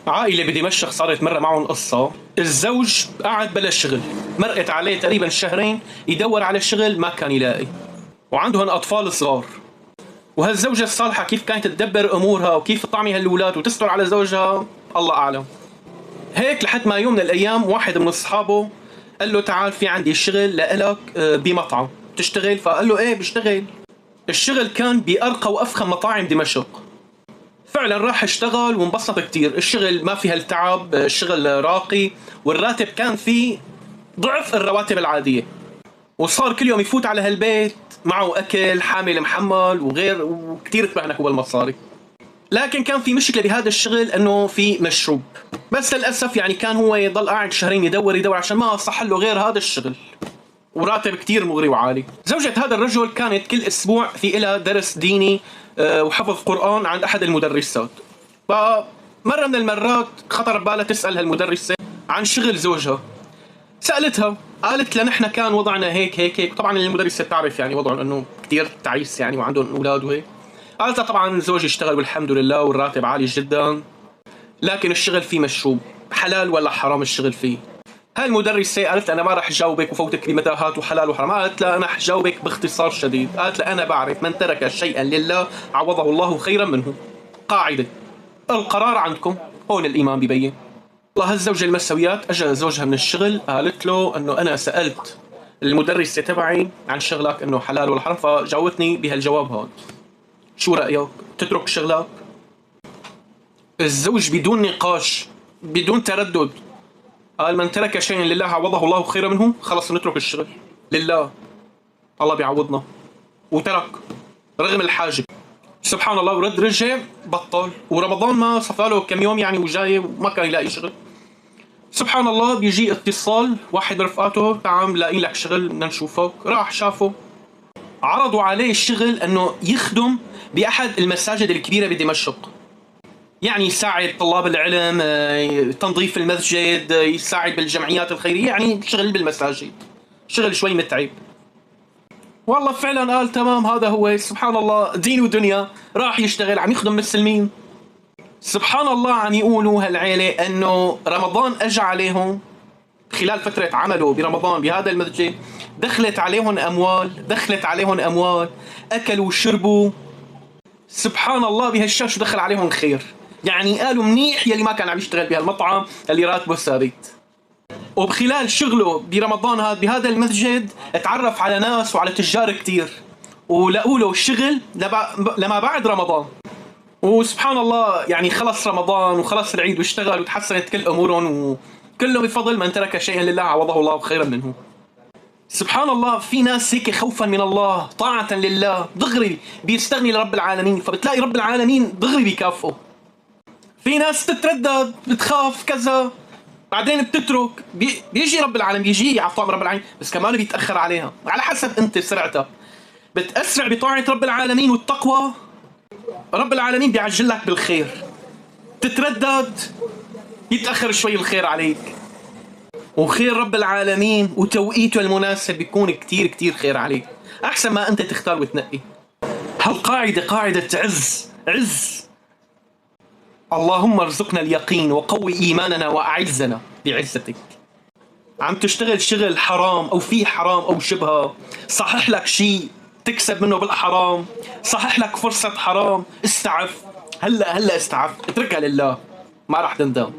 عائلة بدمشق صارت مرة معهم قصة. الزوج قاعد بلا شغل، مرقت عليه تقريبا شهرين يدور على شغل ما كان يلاقي، وعندهم أطفال صغار. وهالزوجة الصالحة كيف كانت تدبر أمورها وكيف تطعمي هالأولاد وتستر على زوجها الله أعلم. هيك لحد ما يوم من الأيام واحد من أصحابه قال له تعال في عندي شغل لإلك بمطعم تشتغل. فقال له إيه بشتغل. الشغل كان بأرقى وأفخم مطاعم دمشق. فعلا راح اشتغل وانبسط كتير. الشغل ما فيه التعب، الشغل راقي، والراتب كان فيه ضعف الرواتب العادية. وصار كل يوم يفوت على هالبيت معه أكل حامل محمل وغير، وكتير تبعنكوا بالمصاري. لكن كان في مشكلة بهذا الشغل انه في مشروب، بس للأسف يعني كان هو يضل قاعد شهرين يدور عشان ما صح له غير هذا الشغل، وراتب كتير مغري وعالي. زوجة هذا الرجل كانت كل أسبوع في إلها درس ديني وحفظ قرآن عند أحد المدرسات. فمرة من المرات خطر ببالها تسأل هالمدرسة عن شغل زوجها. سألتها قالت لها نحن كان وضعنا هيك هيك هيك. طبعا المدرسة بتعرف يعني وضعهم انه كتير تعيس يعني وعندهم اولاد وهيك. قالت لها طبعا زوجي يشتغل والحمد لله والراتب عالي جدا، لكن الشغل فيه مشروب، حلال ولا حرام الشغل فيه؟ هاي المدرسة قالت لها أنا ما راح جاوبك وفوتك بمتاهات وحلال وحرام. قالت لها أنا حجاوبك باختصار شديد. قالت لها أنا بعرف من ترك شيئا لله عوضه الله خيرا منه. قاعدة القرار عندكم. هون الإيمان ببين. والله هالزوجة المسويات اجى زوجها من الشغل قالت له انه انا سألت المدرسة تبعي عن شغلك انه حلال ولا حرام، فجاوبتني بهالجواب هذا. شو رأيك؟ تترك شغلك؟ الزوج بدون نقاش بدون تردد قال من ترك شيئا لله عوضه الله خيرا منه. خلص نترك الشغل لله، الله بيعوضنا. وترك رغم الحاجة. سبحان الله. ورد رجع بطل، ورمضان ما صفاله كم يوم يعني وجاي وما كان يلاقي شغل. سبحان الله بيجي اتصال واحد رفقاته تعال ملاقي لك شغل بدنا نشوفك. راح شافه، عرضوا عليه الشغل انه يخدم باحد المساجد الكبيره بدمشق، يعني يساعد طلاب العلم، تنظيف المسجد، يساعد بالجمعيات الخيريه، يعني شغل بالمساجد، شغل شوي متعب. والله فعلا قال تمام هذا هو. سبحان الله دين ودنيا. راح يشتغل عم يخدم مسلمين. سبحان الله عم يقولوا هالعيلة انه رمضان اجى عليهم خلال فترة عمله برمضان بهذا المسجد، دخلت عليهم اموال، اكلوا وشربوا. سبحان الله بهالشاش دخل عليهم خير. يعني قالوا منيح يلي ما كان عم يشتغل بهالمطعم اللي راتبه ثابت. وبخلال شغله برمضان هذا بهذا المسجد اتعرف على ناس وعلى تجار كتير، ولقوا له شغل لما بعد رمضان. وسبحان الله يعني خلص رمضان وخلص العيد واشتغل وتحسنت كل امورهم، وكله بفضل من ترك شيئا لله عوضه الله خيرا منه. سبحان الله. في ناس هيك خوفا من الله طاعة لله دغري بيستغني لرب العالمين، فبتلاقي رب العالمين دغري بيكافئه. في ناس تتردد بتخاف كذا بعدين بتترك، بيجي رب العالمين، بيجي عطاء رب العالمين، بس كمان بيتأخر عليها على حسب انت سرعتك. بتأسرع بطاعة رب العالمين والتقوى رب العالمين بيعجل لك بالخير. تتردد يتأخر شوي الخير عليك. وخير رب العالمين وتوقيته المناسب بيكون كتير كتير خير عليك، أحسن ما أنت تختار وتنقي. هالقاعدة قاعدة عز. اللهم ارزقنا اليقين وقوي إيماننا وأعزنا بعزتك. عم تشتغل شغل حرام أو فيه حرام أو شبهه، صحح لك شيء تكسب منه بالحرام، صحح لك فرصة حرام، استعف. هلا استعف، اتركها لله ما راح تندم.